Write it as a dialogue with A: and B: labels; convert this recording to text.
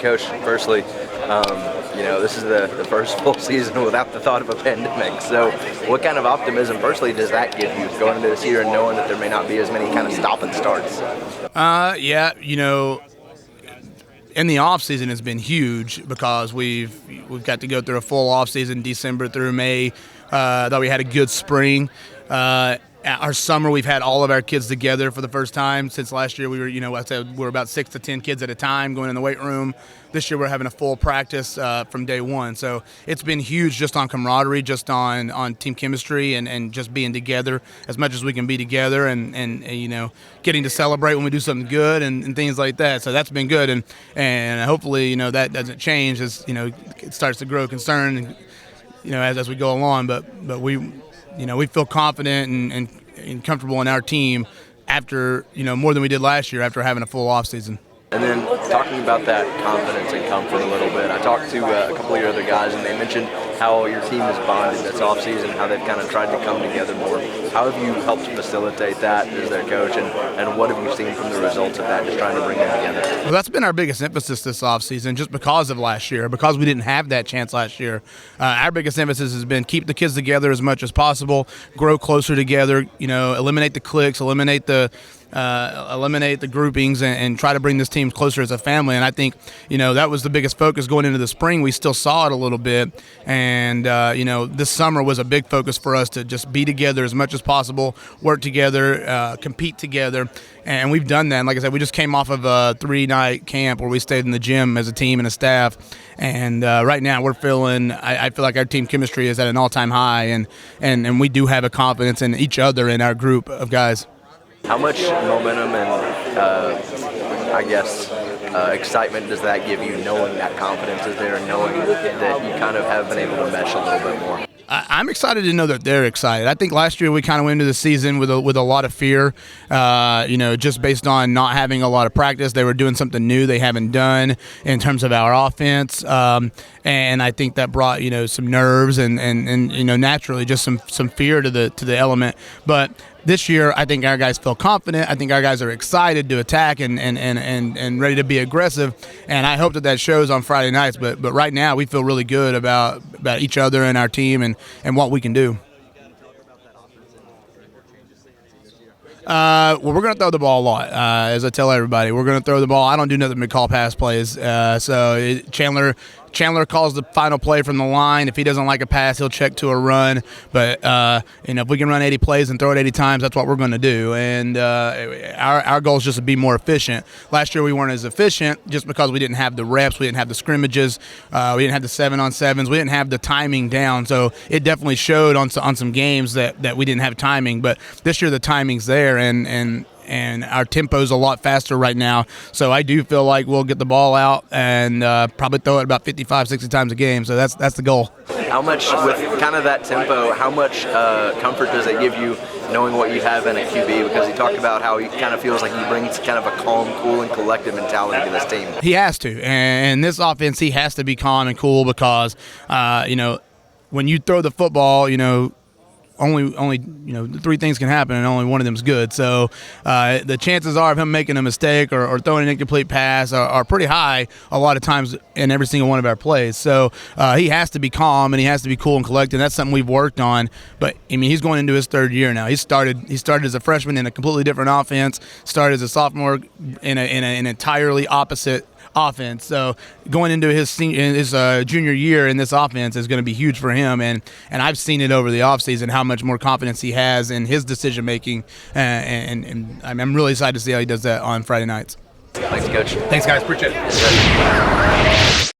A: Coach, firstly, this is the first full season without the thought of a pandemic. So what kind of optimism, personally, does that give you going into this year and knowing that there may not be as many kind of stop and starts?
B: In the off season has been huge because we've got to go through a full off season, December through May. Thought we had a good spring. Our summer, we've had all of our kids together for the first time since last year. We were, we were about 6 to 10 kids at a time going in the weight room. This year, we're having a full practice from day one. So it's been huge just on camaraderie, just on team chemistry, and just being together as much as we can be together, and getting to celebrate when we do something good and things like that. So that's been good, and hopefully that doesn't change as it starts to grow concern, as we go along. But we feel confident and comfortable in our team after, more than we did last year after having a full off season.
A: And then talking about that confidence and comfort a little bit, I talked to a couple of your other guys, and they mentioned how your team is bonded this offseason, how they've kind of tried to come together more. How have you helped facilitate that as their coach, and what have you seen from the results of that, just trying to bring them together?
B: Well, that's been our biggest emphasis this offseason, just because of last year, because we didn't have that chance last year. Our biggest emphasis has been keep the kids together as much as possible, grow closer together, eliminate the cliques, eliminate the groupings, and try to bring this team closer as a family. And I think, that was the biggest focus going into the spring. We still saw it a little bit. And, this summer was a big focus for us to just be together as much as possible, work together, compete together. And we've done that. And like I said, we just came off of a 3-night camp where we stayed in the gym as a team and a staff. And right now we're I feel like our team chemistry is at an all-time high. And we do have a confidence in each other in our group of guys.
A: How much momentum and, excitement does that give you, knowing that confidence is there and knowing that you kind of have been able to mesh a little bit more?
B: I'm excited to know that they're excited. I think last year we kind of went into the season with a lot of fear, just based on not having a lot of practice. They were doing something new they haven't done in terms of our offense, and I think that brought some nerves and naturally just some fear to the element. But this year, I think our guys feel confident. I think our guys are excited to attack and ready to be aggressive. And I hope that shows on Friday nights. But right now, we feel really good about each other and our team and what we can do. Well, we're going to throw the ball a lot, as I tell everybody. We're going to throw the ball. I don't do nothing but call pass plays. Chandler calls the final play from the line. If he doesn't like a pass, he'll check to a run. But if we can run 80 plays and throw it 80 times, that's what we're going to do. And our goal is just to be more efficient. Last year we weren't as efficient just because we didn't have the reps, we didn't have the scrimmages, we didn't have the 7-on-7s, we didn't have the timing down. So it definitely showed on some games that we didn't have timing. But this year the timing's there, and our tempo's a lot faster right now. So I do feel like we'll get the ball out and probably throw it about 55, 60 times a game. So that's the goal.
A: How much, with kind of that tempo, how much comfort does it give you knowing what you have in a QB? Because he talked about how he kind of feels like he brings kind of a calm, cool, and collective mentality to this team.
B: He has to. And this offense, he has to be calm and cool because, when you throw the football, only 3 things can happen, and only one of them is good. So the chances are of him making a mistake or throwing an incomplete pass are pretty high a lot of times in every single one of our plays. So he has to be calm and he has to be cool and collected. That's something we've worked on. But he's going into his 3rd year now. He started as a freshman in a completely different offense. Started as a sophomore in an entirely opposite offense. So going into his junior year in this offense is going to be huge for him, and I've seen it over the offseason how much more confidence he has in his decision making, and I'm really excited to see how he does that on Friday nights.
A: Thanks, Coach.
B: Thanks, guys. Appreciate it.